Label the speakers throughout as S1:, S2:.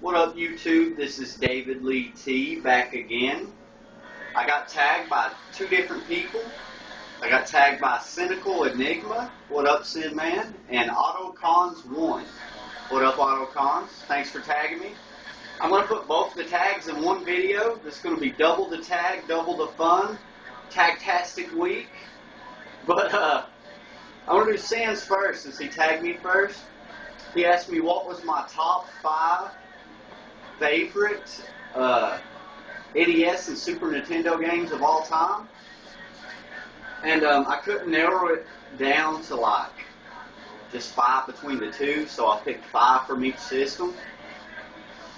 S1: What up, YouTube? This is DavidLeeT back again. I got tagged by two different people. I got tagged by Cynical Enigma. What up, Sid Man? And AutoCons1. What up, AutoCons? Thanks for tagging me. I'm going to put both the tags in one video. This is going to be double the tag, double the fun. Tagtastic week. But I'm going to do Sans first since he tagged me first. He asked me what was my top 5 favorite NES and Super Nintendo games of all time. And I couldn't narrow it down to like just 5 between the two, so I picked 5 from each system.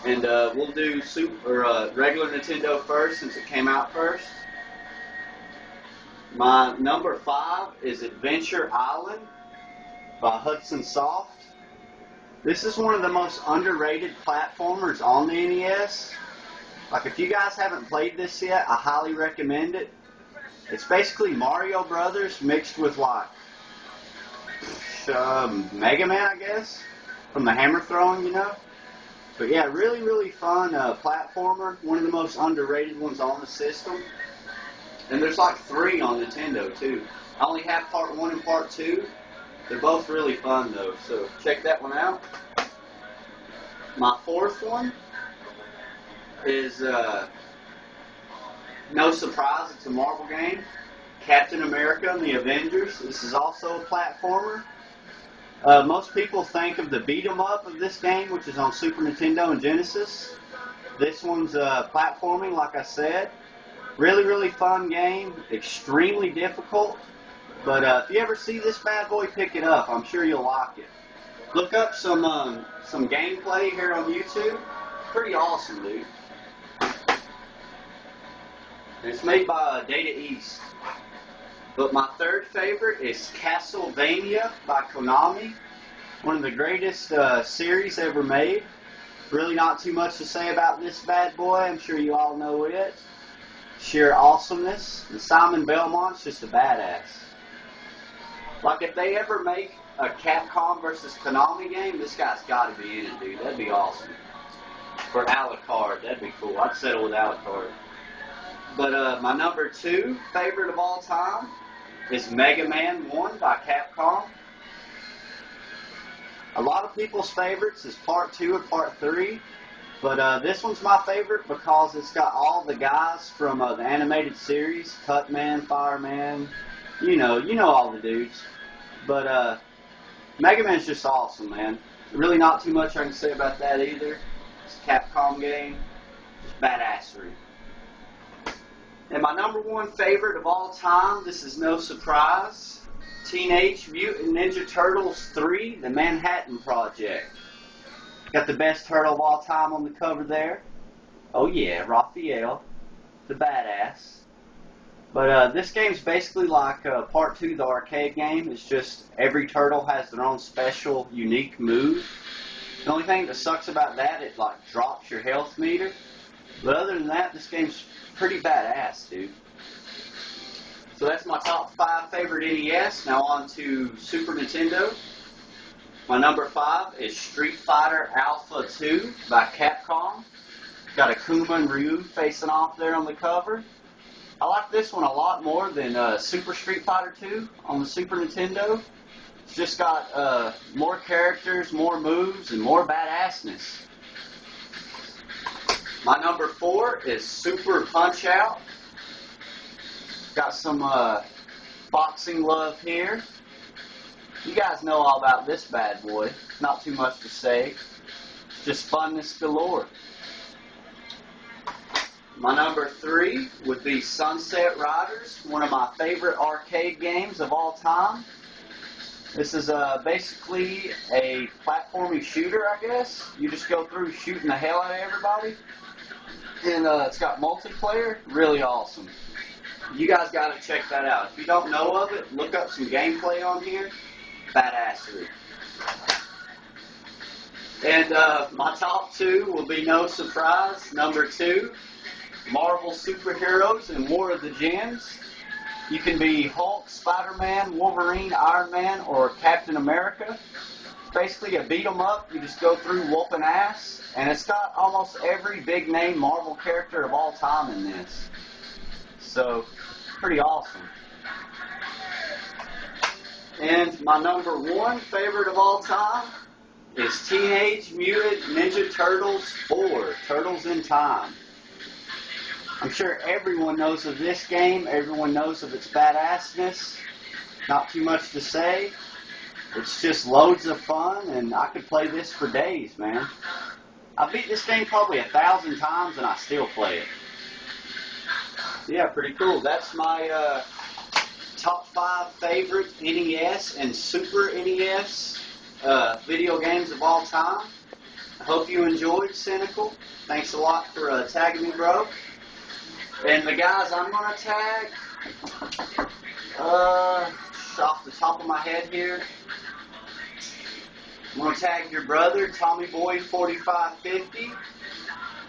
S1: And we'll do regular Nintendo first since it came out first. My number 5 is Adventure Island by Hudson Soft. This is one of the most underrated platformers on the NES. Like, if you guys haven't played this yet, I highly recommend it. It's basically Mario Brothers mixed with like Mega Man, I guess, from the hammer throwing, you know. But yeah, really, really fun platformer. One of the most underrated ones on the system. And there's like 3 on Nintendo too. I only have part 1 and part 2. They're both really fun though, so check that one out. My 4th one is, no surprise, it's a Marvel game, Captain America and the Avengers. This is also a platformer. Most people think of the beat 'em up of this game, which is on Super Nintendo and Genesis. This one's platforming, like I said. Really, really fun game, extremely difficult. But if you ever see this bad boy, pick it up. I'm sure you'll like it. Look up some gameplay here on YouTube. Pretty awesome, dude. And it's made by Data East. But my 3rd favorite is Castlevania by Konami. One of the greatest series ever made. Really not too much to say about this bad boy. I'm sure you all know it. Sheer awesomeness. And Simon Belmont's just a badass. Like, if they ever make a Capcom versus Konami game, this guy's got to be in it, dude. That'd be awesome. For Alucard, that'd be cool. I'd settle with Alucard. But my number 2 favorite of all time is Mega Man 1 by Capcom. A lot of people's favorites is part 2 and part 3. But this one's my favorite because it's got all the guys from the animated series. Cutman, Fireman, you know all the dudes. But Mega Man's just awesome, man. Really not too much I can say about that either. It's a Capcom game. Just badassery. And my number 1 favorite of all time, this is no surprise, Teenage Mutant Ninja Turtles 3, The Manhattan Project. Got the best turtle of all time on the cover there. Oh yeah, Raphael, the badass. But this game's basically like part 2, the arcade game. It's just every turtle has their own special, unique move. The only thing that sucks about that, it like drops your health meter. But other than that, this game's pretty badass, dude. So that's my top 5 favorite NES. Now on to Super Nintendo. My number 5 is Street Fighter Alpha 2 by Capcom. Got Akuma and Ryu facing off there on the cover. I like this one a lot more than Super Street Fighter 2 on the Super Nintendo. It's just got more characters, more moves, and more badassness. My number 4 is Super Punch-Out. Got some boxing love here. You guys know all about this bad boy. Not too much to say. Just funness galore. My number 3 would be Sunset Riders, one of my favorite arcade games of all time. This is basically a platforming shooter, I guess. You just go through shooting the hell out of everybody. And it's got multiplayer. Really awesome. You guys got to check that out. If you don't know of it, look up some gameplay on here. Badassery. And my top 2 will be no surprise. Number 2, Marvel Superheroes and War of the Gems. You can be Hulk, Spider-Man, Wolverine, Iron Man, or Captain America. basically a beat 'em up. You just go through whooping ass, and it's got almost every big name Marvel character of all time in this. So, pretty awesome. And my number one favorite of all time is Teenage Mutant Ninja Turtles 4, Turtles in Time. I'm sure everyone knows of this game. Everyone knows of its badassness. Not too much to say. It's just loads of fun, and I could play this for days, man. I beat this game probably 1,000 times, and I still play it. Yeah, pretty cool. That's my top 5 favorite NES and Super NES video games of all time. I hope you enjoyed, Cynical. Thanks a lot for tagging me, bro. And the guys I'm going to tag, off the top of my head here, I'm going to tag your brother, TommyBoy4550.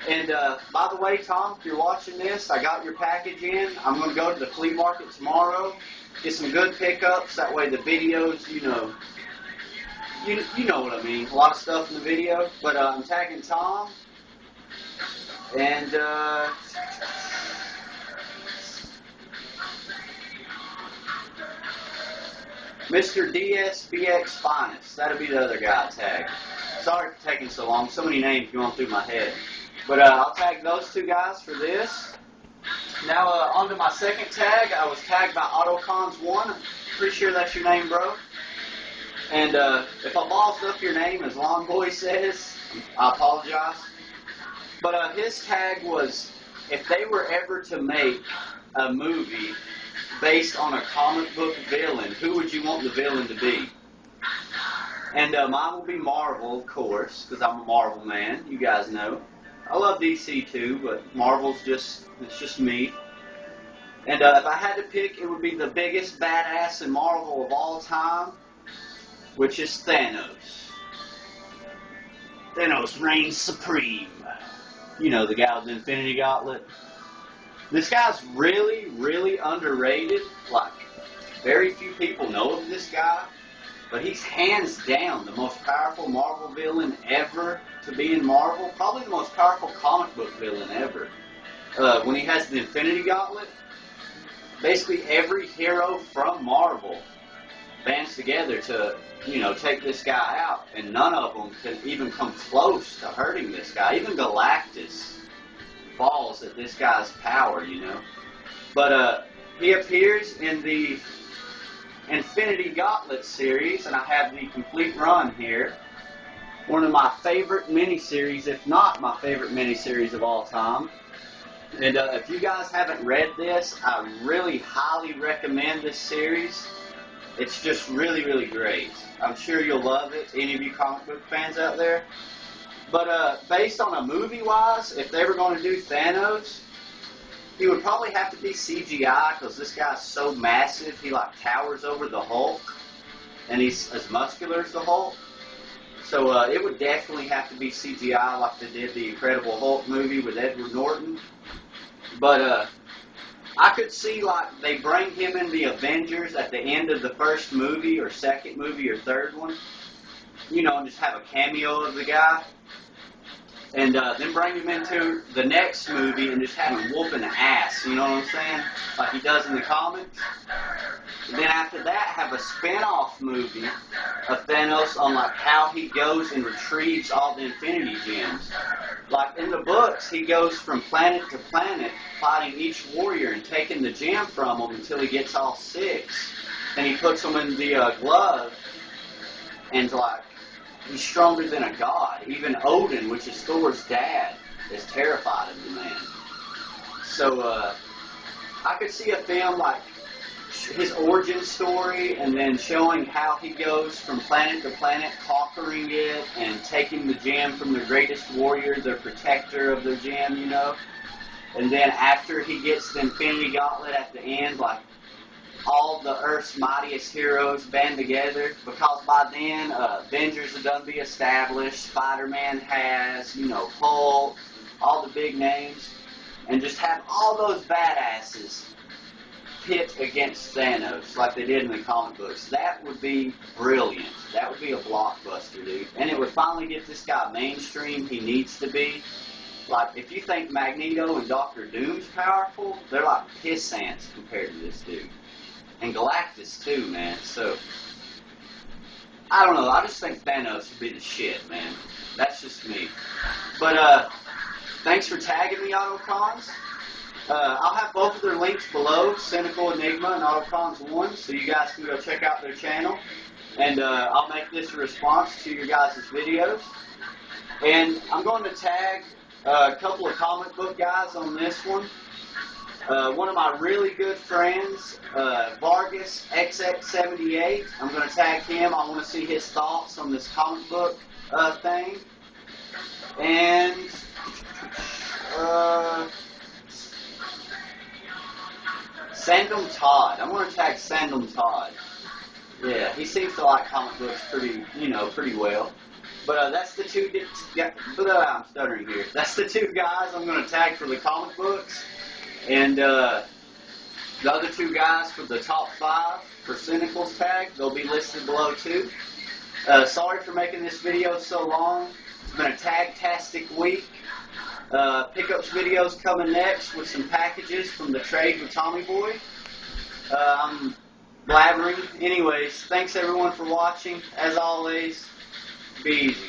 S1: And by the way, Tom, if you're watching this, I got your package in. I'm going to go to the flea market tomorrow, get some good pickups. That way the videos, you know what I mean. A lot of stuff in the video. But I'm tagging Tom. And Mr. DSBX Finest. That'll be the other guy I tagged. Sorry for taking so long. So many names going through my head. But I'll tag those two guys for this. Now on to my second tag. I was tagged by AutoCons1. I'm pretty sure that's your name, bro. And if I bossed up your name, as Longboy says, I apologize. But his tag was, if they were ever to make a movie based on a comic book villain, who would you want the villain to be? And mine will be Marvel, of course, because I'm a Marvel man. You guys know. I love DC too, but Marvel's it's just me. And if I had to pick, it would be the biggest badass in Marvel of all time, which is Thanos. Thanos reigns supreme. You know, the guy with the Infinity Gauntlet. This guy's really, really underrated. Like, very few people know of this guy. But he's hands down the most powerful Marvel villain ever to be in Marvel. Probably the most powerful comic book villain ever. When he has the Infinity Gauntlet, basically every hero from Marvel bands together to, take this guy out. And none of them can even come close to hurting this guy. Even Galactus falls at this guy's power, But he appears in the Infinity Gauntlet series, and I have the complete run here. One of my favorite miniseries, if not my favorite miniseries of all time. And if you guys haven't read this, I really highly recommend this series. It's just really, really great. I'm sure you'll love it, any of you comic book fans out there. But based on a movie-wise, if they were going to do Thanos, he would probably have to be CGI because this guy's so massive, he towers over the Hulk, and he's as muscular as the Hulk. So it would definitely have to be CGI like they did the Incredible Hulk movie with Edward Norton. But I could see they bring him in the Avengers at the end of the first movie or second movie or third one, and just have a cameo of the guy. And then bring him into the next movie and just have him whooping ass, you know what I'm saying? Like he does in the comics. And then after that, have a spin-off movie of Thanos on how he goes and retrieves all the Infinity Gems. Like in the books, he goes from planet to planet fighting each warrior and taking the gem from them until he gets all 6. And he puts them in the glove and he's stronger than a god. Even Odin, which is Thor's dad, is terrified of the man. So I could see a film his origin story and then showing how he goes from planet to planet, conquering it and taking the gem from the greatest warrior, the protector of the gem, And then after he gets the Infinity Gauntlet at the end, all the Earth's mightiest heroes band together, because by then Avengers have done be established, Spider-Man has, Hulk, all the big names, and just have all those badasses pit against Thanos like they did in the comic books. That would be brilliant. That would be a blockbuster, dude. And it would finally get this guy mainstream he needs to be. Like, if you think Magneto and Doctor Doom's powerful, they're like piss ants compared to this dude. And Galactus, too, man. So, I don't know. I just think Thanos would be the shit, man. That's just me. But, thanks for tagging me, Autocons. I'll have both of their links below, Cynical Enigma and Autocons 1, so you guys can go check out their channel. And I'll make this a response to your guys' videos. And I'm going to tag a couple of comic book guys on this one. One of my really good friends, Vargas XX78, I'm going to tag him. I want to see his thoughts on this comic book thing. And Sandom Todd. I'm going to tag Sandom Todd. Yeah, he seems to like comic books pretty well. But that's the two. I'm stuttering here. That's the two guys I'm going to tag for the comic books, and the other two guys for the top 5 for Cynical's tag. They'll be listed below too. Sorry for making this video so long. It's been a tag-tastic week. Pickups videos coming next with some packages from the trade with Tommy Boy. I'm blabbering. Anyways, thanks everyone for watching. As always, be easy.